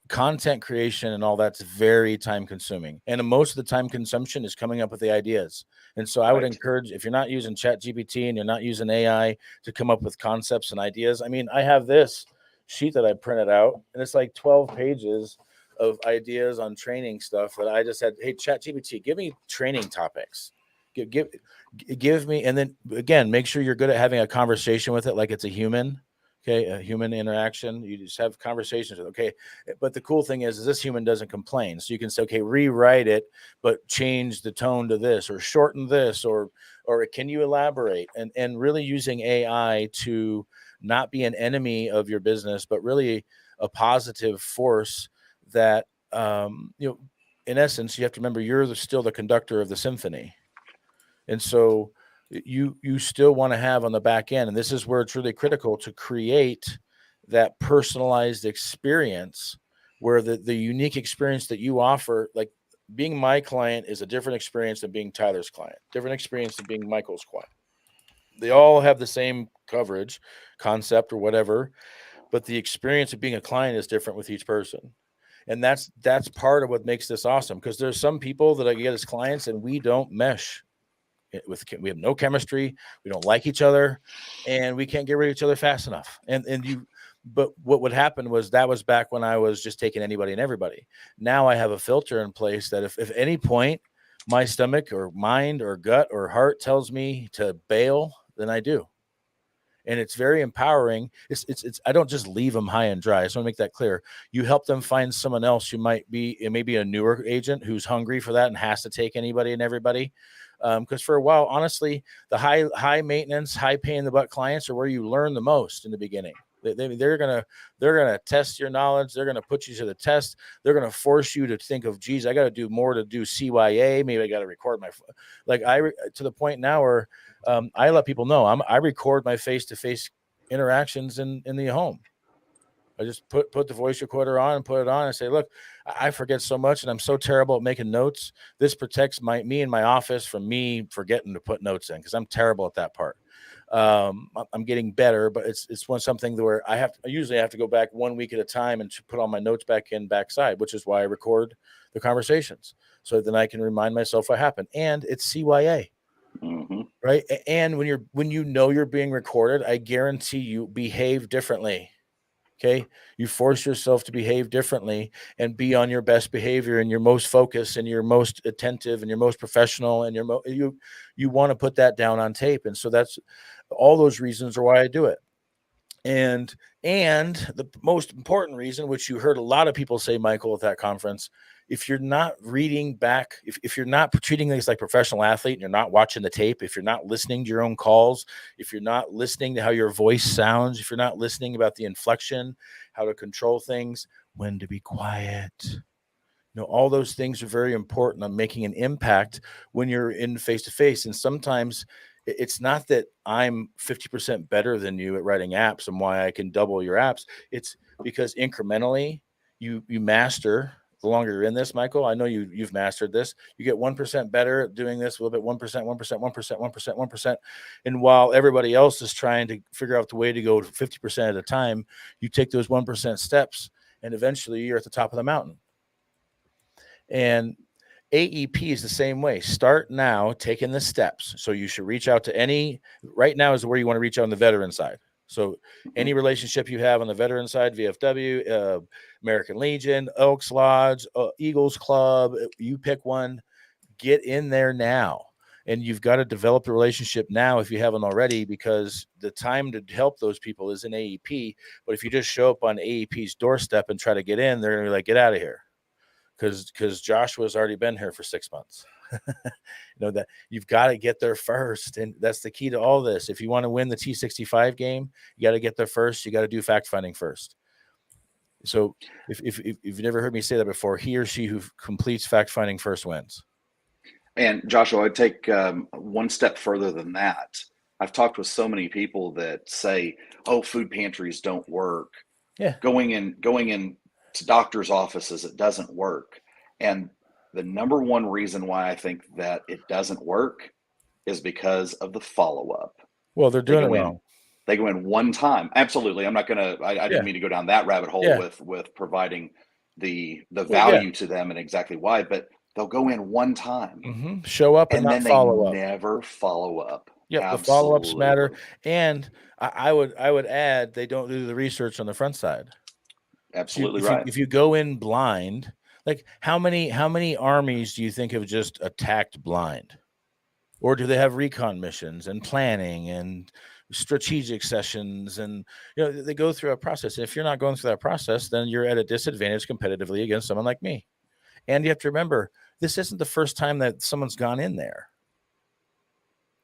content creation and all that's very time consuming. And most of the time consumption is coming up with the ideas. And so I would Right. encourage, if you're not using ChatGPT and you're not using AI to come up with concepts and ideas, I mean, I have this sheet that I printed out and it's like 12 pages of ideas on training stuff that I just said, hey, ChatGPT, give me training topics. Give me, and then again, make sure you're good at having a conversation with it like it's a human. Okay, a human interaction. You just have conversations with. Okay, but the cool thing is this human doesn't complain, so you can say, okay, rewrite it, but change the tone to this, or shorten this, or can you elaborate? And really using AI to not be an enemy of your business, but really a positive force that in essence, you have to remember you're still the conductor of the symphony, and so you still want to have on the back end, and this is where it's really critical to create that personalized experience where the unique experience that you offer, like being my client is a different experience than being Tyler's client, different experience than being Michael's client. They all have the same coverage concept or whatever, but the experience of being a client is different with each person. And that's part of what makes this awesome, because there's some people that I get as clients and we don't mesh we have no chemistry, we don't like each other, and we can't get rid of each other fast enough. But what would happen was that was back when I was just taking anybody and everybody. Now I have a filter in place that if any point my stomach or mind or gut or heart tells me to bail, then I do. And it's very empowering. It's I don't just leave them high and dry. I just want to make that clear. You help them find someone else who might be, it may be a newer agent who's hungry for that and has to take anybody and everybody. Because for a while, honestly, the high maintenance, high pay in the butt clients are where you learn the most in the beginning. They're gonna test your knowledge. They're gonna put you to the test. They're gonna force you to think of, geez, I got to do more to do CYA. Maybe I got to record my, to the point now where I let people know I record my face-to-face interactions in the home. I just put the voice recorder on and put it on and say, look, I forget so much and I'm so terrible at making notes. This protects me in my office from me forgetting to put notes in, because I'm terrible at that part. I'm getting better, but it's something where I usually have to go back 1 week at a time and put all my notes back in backside, which is why I record the conversations. So then I can remind myself what happened. And it's CYA. Mm-hmm. Right. And when you know you're being recorded, I guarantee you behave differently. Okay. You force yourself to behave differently and be on your best behavior and your most focused and your most attentive and your most professional, and you want to put that down on tape. And so that's all those reasons are why I do it. And the most important reason, which you heard a lot of people say, Michael, at that conference, if you're not reading back, if you're not treating things like professional athlete and you're not watching the tape, if you're not listening to your own calls, if you're not listening to how your voice sounds, if you're not listening about the inflection, how to control things, when to be quiet, all those things are very important on making an impact when you're in face to face. And sometimes it's not that I'm 50% better than you at writing apps and why I can double your apps. It's because incrementally you master. The longer you're in this, Michael, I know you've mastered this. You get 1% better at doing this a little bit, 1%, 1%, 1%, 1%, 1%. And while everybody else is trying to figure out the way to go 50% at a time, you take those 1% steps and eventually you're at the top of the mountain. And AEP is the same way. Start now taking the steps. So you should reach out to right now is where you want to reach out on the veteran side. So any relationship you have on the veteran side, VFW, American Legion, Elks Lodge, Eagles Club, you pick one, get in there now. And you've got to develop the relationship now if you haven't already, because the time to help those people is in AEP. But if you just show up on AEP's doorstep and try to get in, they're going to be like, get out of here. Because Joshua's already been here for 6 months. That you've got to get there first. And that's the key to all this. If you want to win the T65 game, you got to get there first. You got to do fact finding first. So if you've never heard me say that before, he or she who completes fact finding first wins. And Joshua, I'd take one step further than that. I've talked with so many people that say, "Oh, food pantries don't work." Yeah. Going in to doctors' offices, it doesn't work. And the number one reason why I think that it doesn't work is because of the follow-up. Well, they're They doing it go in, wrong. they go in one time. Absolutely. I'm not gonna I Yeah. didn't mean to go down that rabbit hole Yeah. with providing the Well, value to them and exactly why, but they'll go in one time Show up and and not then they follow up. never follow up. Yep, the follow-ups matter. Absolutely. And I would add they don't do the research on the front side. So Absolutely right. if you go in blind, like how many armies do you think have just attacked blind? Or do they have recon missions and planning and strategic sessions? And they go through a process. If you're not going through that process, then you're at a disadvantage competitively against someone like me. And you have to remember, this isn't the first time that someone's gone in there.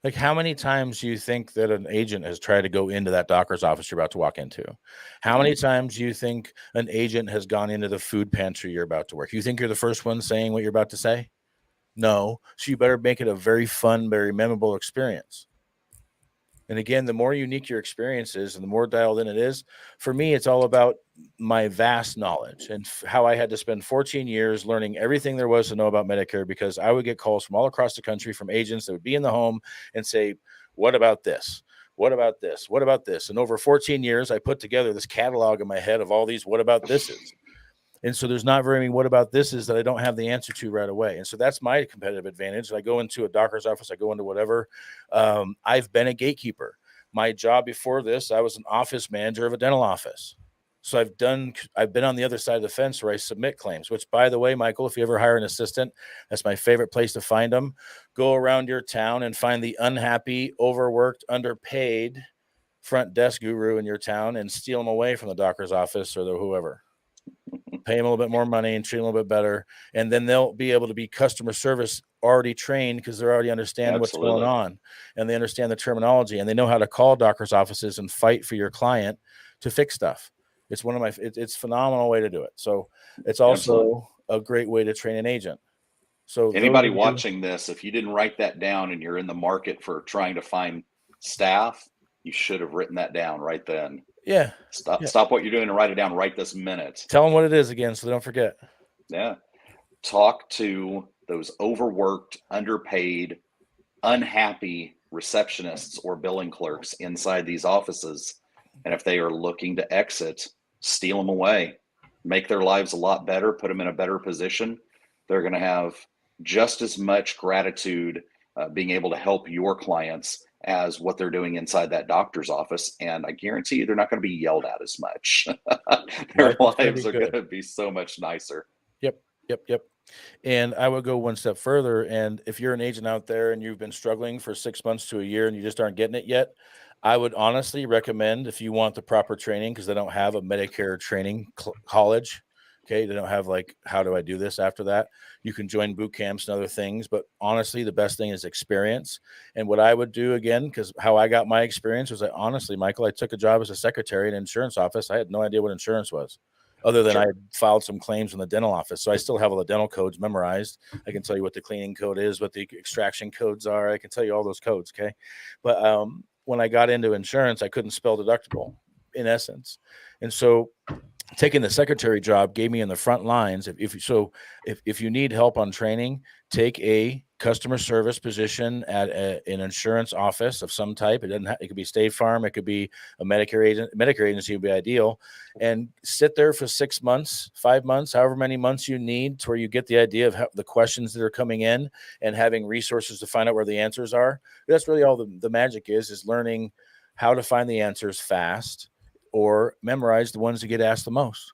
Like, how many times do you think that an agent has tried to go into that doctor's office you're about to walk into? How many times do you think an agent has gone into the food pantry you're about to work? You think you're the first one saying what you're about to say? No. So you better make it a very fun, very memorable experience. And again, the more unique your experience is and the more dialed in it is, for me, it's all about my vast knowledge and how I had to spend 14 years learning everything there was to know about Medicare, because I would get calls from all across the country from agents that would be in the home and say, what about this? What about this? What about this? And over 14 years, I put together this catalog in my head of all these what about thises. And so there's not very many what about this is that I don't have the answer to right away. And so that's my competitive advantage. I go into a doctor's office, I go into whatever. I've been a gatekeeper. My job before this, I was an office manager of a dental office. So I've been on the other side of the fence where I submit claims, which, by the way, Michael, if you ever hire an assistant, that's my favorite place to find them. Go around your town and find the unhappy, overworked, underpaid front desk guru in your town and steal them away from the doctor's office or the whoever. Pay them a little bit more money and treat them a little bit better. And then they'll be able to be customer service already trained because they already understand what's going on and they understand the terminology and they know how to call doctor's offices and fight for your client to fix stuff. It's it's a phenomenal way to do it. So it's also a great way to train an agent. So anybody watching this, if you didn't write that down and you're in the market for trying to find staff, you should have written that down right then. Yeah. Stop what you're doing and write it down right this minute. Tell them what it is again so they don't forget. Yeah. Talk to those overworked, underpaid, unhappy receptionists or billing clerks inside these offices. And if they are looking to exit, steal them away, make their lives a lot better, put them in a better position. They're going to have just as much gratitude being able to help your clients as what they're doing inside that doctor's office. And I guarantee you, they're not going to be yelled at as much. Their lives are going to be so much nicer. Yep. And I would go one step further. And if you're an agent out there and you've been struggling for 6 months to a year and you just aren't getting it yet, I would honestly recommend, if you want the proper training, because they don't have a Medicare training college. Okay. They don't have like, how do I do this after that? You can join boot camps and other things, but honestly, the best thing is experience. And what I would do again, because how I got my experience was Michael, I took a job as a secretary in an insurance office. I had no idea what insurance was, other than I had filed some claims in the dental office. So I still have all the dental codes memorized. I can tell you what the cleaning code is, what the extraction codes are. I can tell you all those codes. Okay. But when I got into insurance, I couldn't spell deductible in essence. And so taking the secretary job gave me in the front lines. If you need help on training, take a customer service position at an insurance office of some type. It could be State Farm, it could be a Medicare agency would be ideal, and sit there for 6 months, 5 months, however many months you need, to where you get the idea of the questions that are coming in and having resources to find out where the answers are. That's really all the magic is learning how to find the answers fast or memorize the ones that get asked the most.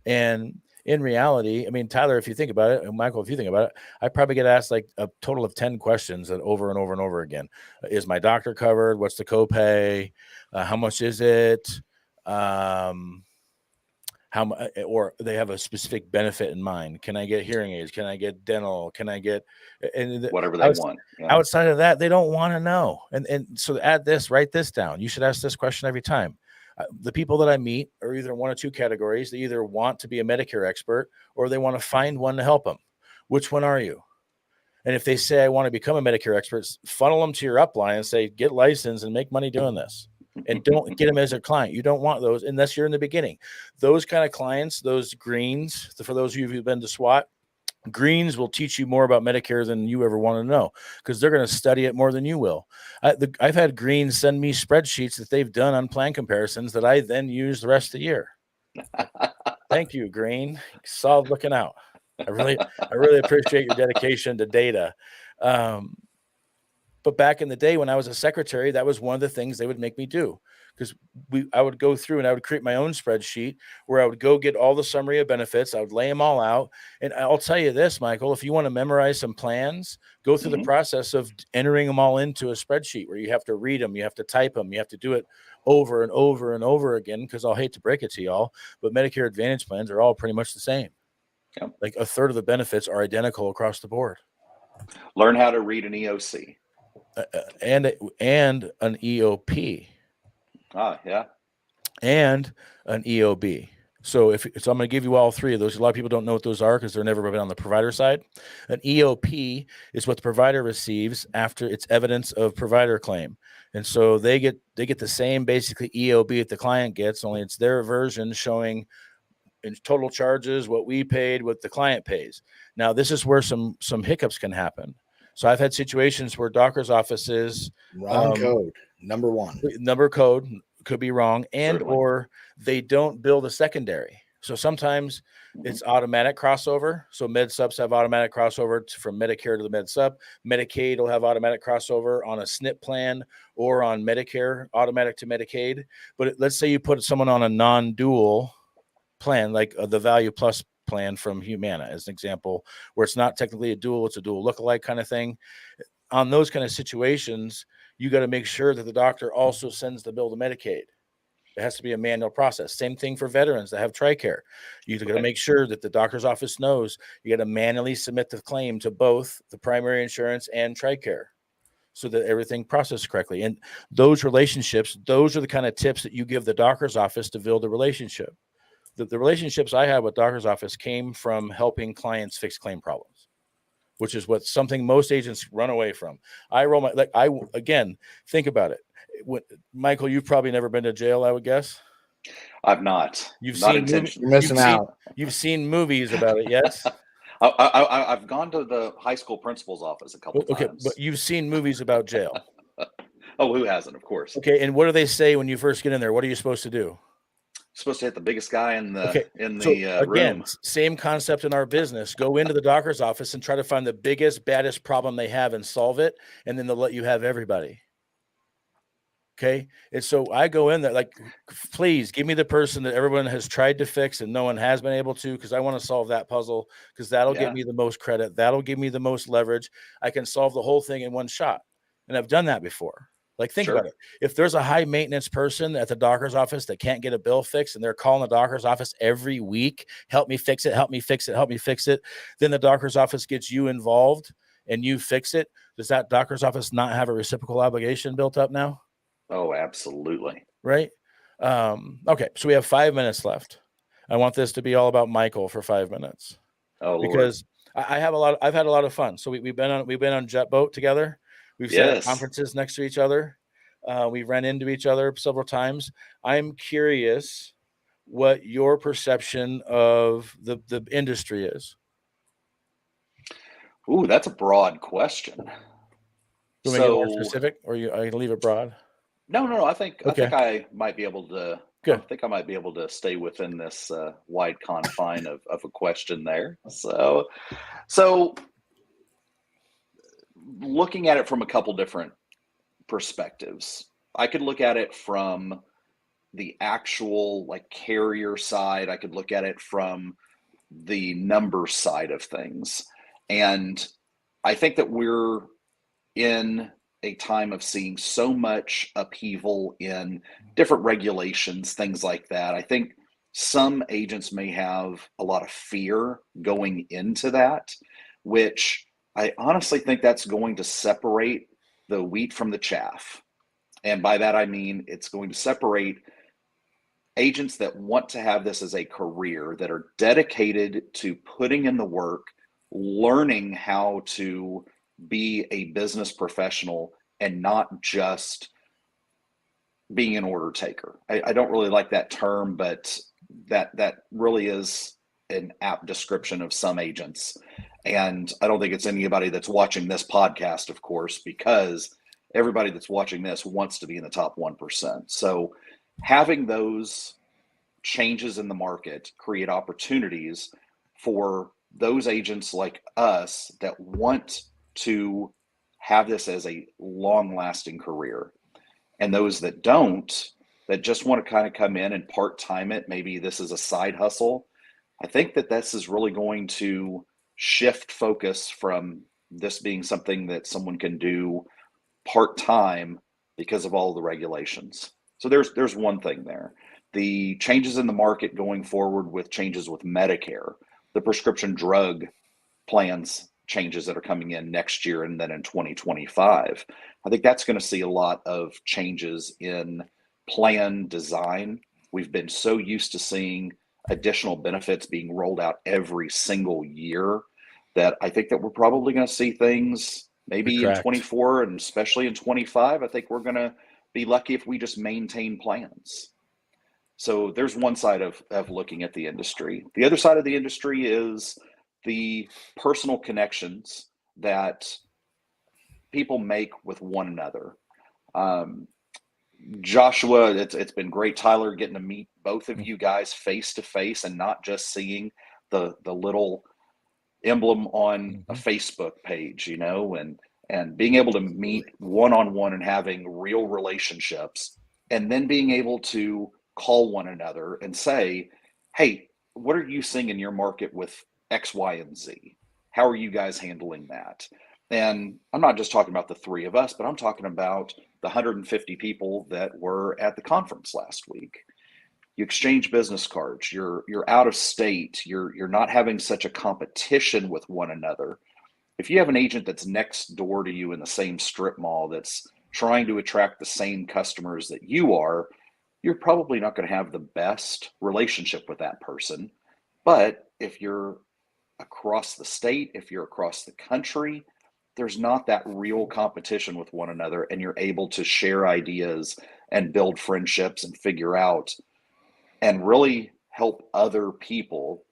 And in reality, I mean, Tyler, if you think about it, and Michael, if you think about it, I probably get asked like a total of 10 questions that over and over and over again. Is my doctor covered? What's the copay? How much is it? Or they have a specific benefit in mind. Can I get hearing aids? Can I get dental? Can I get whatever they want? Yeah. Outside of that, they don't want to know. And so write this down. You should ask this question every time. The people that I meet are either in one or two categories. They either want to be a Medicare expert or they want to find one to help them. Which one are you? And if they say, I want to become a Medicare expert, funnel them to your upline and say, get licensed and make money doing this. And don't get them as a client. You don't want those unless you're in the beginning. Those kind of clients, those greens, for those of you who've been to SWAT, greens will teach you more about Medicare than you ever want to know because they're going to study it more than you will. I've had greens send me spreadsheets that they've done on plan comparisons that I then use the rest of the year. Thank you, green. Solid looking out. I really appreciate your dedication to data. But back in the day when I was a secretary, that was one of the things they would make me do, because I would go through and I would create my own spreadsheet where I would go get all the summary of benefits. I would lay them all out. And I'll tell you this, Michael, if you want to memorize some plans, go through the process of entering them all into a spreadsheet where you have to read them, you have to type them, you have to do it over and over and over again, because I'll hate to break it to y'all, but Medicare Advantage plans are all pretty much the same. Yep. Like a third of the benefits are identical across the board. Learn how to read an EOC. And an EOP. Yeah. And an EOB. So I'm going to give you all three of those. A lot of people don't know what those are because they're never been on the provider side. An EOP is what the provider receives after it's evidence of provider claim. And so they get the same basically EOB that the client gets, only it's their version showing in total charges, what we paid, what the client pays. Now, this is where some hiccups can happen. So I've had situations where doctor's offices wrong code, number code could be wrong, and Certainly. or they don't bill the secondary. So sometimes it's automatic crossover. So med subs have automatic crossover from Medicare to the med sub. Medicaid will have automatic crossover on a SNP plan or on Medicare, automatic to Medicaid. But let's say you put someone on a non-dual plan, like the Value Plus plan from Humana as an example, where it's not technically a dual, it's a dual lookalike kind of thing. On those kind of situations, you got to make sure that the doctor also sends the bill to Medicaid. It has to be a manual process. Same thing for veterans that have TRICARE. You got to make sure that the doctor's office knows you got to manually submit the claim to both the primary insurance and TRICARE so that everything processed correctly. And those relationships, those are the kind of tips that you give the doctor's office to build a relationship. The relationships I had with doctor's office came from helping clients fix claim problems, which is something most agents run away from. Again, think about it. Michael, you've probably never been to jail, I would guess. I've not. You've not seen You're missing out. You've seen movies about it, yes? I've gone to the high school principal's office a couple times. Okay, but you've seen movies about jail. Oh, who hasn't, of course. Okay, and what do they say when you first get in there? What are you supposed to do? Supposed to hit the biggest guy in the again, room. Same concept in our business. Go into the doctor's office and try to find the biggest, baddest problem they have and solve it, and then they'll let you have everybody. Okay, and so I go in there like, please give me the person that everyone has tried to fix and no one has been able to, because I want to solve that puzzle, because that'll get me the most credit. That'll give me the most leverage. I can solve the whole thing in one shot, and I've done that before. Like, think about it. If there's a high maintenance person at the doctor's office that can't get a bill fixed and they're calling the doctor's office every week, help me fix it, help me fix it, help me fix it. Then the doctor's office gets you involved and you fix it. Does that doctor's office not have a reciprocal obligation built up now? Oh, absolutely. Right. Okay. So we have 5 minutes left. I want this to be all about Michael for 5 minutes. Oh, because I've had a lot of fun. So we've been on jet boat together. We've sat at conferences next to each other. We've run into each other several times. I'm curious what your perception of the industry is. Ooh, that's a broad question. Do you want to get more specific, or I can leave it broad? No. I think I might be able to. Good. I think I might be able to stay within this wide confine of a question there. So looking at it from a couple different perspectives, I could look at it from the actual carrier side. I could look at it from the number side of things. And I think that we're in a time of seeing so much upheaval in different regulations, things like that. I think some agents may have a lot of fear going into that, which I honestly think that's going to separate the wheat from the chaff. And by that, I mean, it's going to separate agents that want to have this as a career, that are dedicated to putting in the work, learning how to be a business professional and not just being an order taker. I don't really like that term, but that really is an apt description of some agents. And I don't think it's anybody that's watching this podcast, of course, because everybody that's watching this wants to be in the top 1%. So having those changes in the market create opportunities for those agents like us that want to have this as a long-lasting career. And those that don't, that just want to kind of come in and part-time it, maybe this is a side hustle. I think that this is really going to shift focus from this being something that someone can do part-time because of all the regulations. So there's one thing there. The changes in the market going forward with changes with Medicare, the prescription drug plans changes that are coming in next year and then in 2025. I think that's going to see a lot of changes in plan design. We've been so used to seeing additional benefits being rolled out every single year that I think that we're probably going to see things maybe in 24 and especially in 25. I think we're going to be lucky if we just maintain plans. So there's one side of looking at the industry. The other side of the industry is the personal connections that people make with one another. Joshua, it's been great, Tyler, getting to meet both of you guys face to face and not just seeing the little emblem on a Facebook page, you know, and being able to meet one-on-one and having real relationships, and then being able to call one another and say, hey, what are you seeing in your market with X, Y, and Z? How are you guys handling that? And I'm not just talking about the three of us, but I'm talking about the 150 people that were at the conference last week. You exchange business cards, you're out of state, you're not having such a competition with one another. If you have an agent that's next door to you in the same strip mall that's trying to attract the same customers that you are, you're probably not going to have the best relationship with that person. But if you're across the state, if you're across the country, there's not that real competition with one another, and you're able to share ideas and build friendships and figure out and really help other people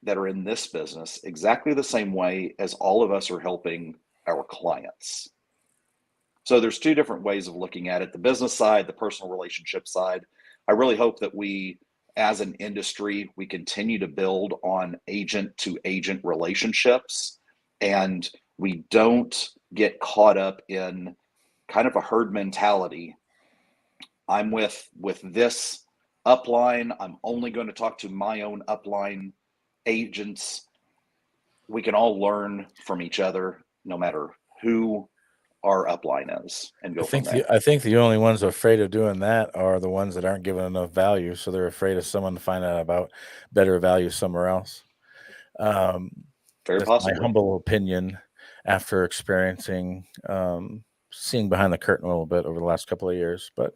that are in this business exactly the same way as all of us are helping our clients. So there's two different ways of looking at it, the business side, the personal relationship side. I really hope that we, as an industry, we continue to build on agent to agent relationships, and we don't get caught up in kind of a herd mentality. I'm with this upline. I'm only going to talk to my own upline agents. We can all learn from each other, no matter who our upline is, and go from there. I think the only ones afraid of doing that are the ones that aren't given enough value, so they're afraid of someone to find out about better value somewhere else. Very possible. My humble opinion after experiencing seeing behind the curtain a little bit over the last couple of years. But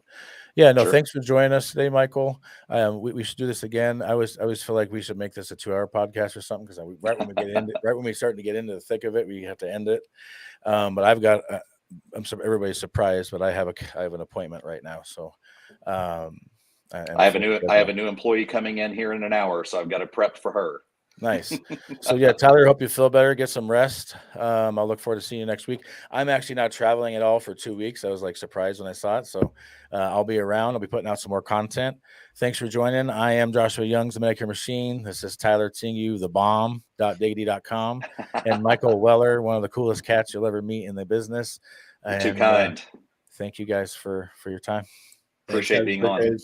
yeah, no, Sure. Thanks for joining us today, Michael. We should do this again. I always feel like we should make this a 2-hour podcast or something, because right when we start to get into the thick of it, we have to end it. But I've got everybody's surprised, but I have an appointment right now. So I have a new employee coming in here in an hour, so I've got to prep for her. Nice. So yeah, Tyler, hope you feel better. Get some rest. I'll look forward to seeing you next week. I'm actually not traveling at all for 2 weeks. I was like surprised when I saw it. So I'll be around. I'll be putting out some more content. Thanks for joining. I am Joshua Youngs, the Medicare Machine. This is Tyler Tingu, thebomb.diggity.com, and Michael Weller, one of the coolest cats you'll ever meet in the business. You're too kind. Thank you guys for your time. Appreciate being on. Good seeing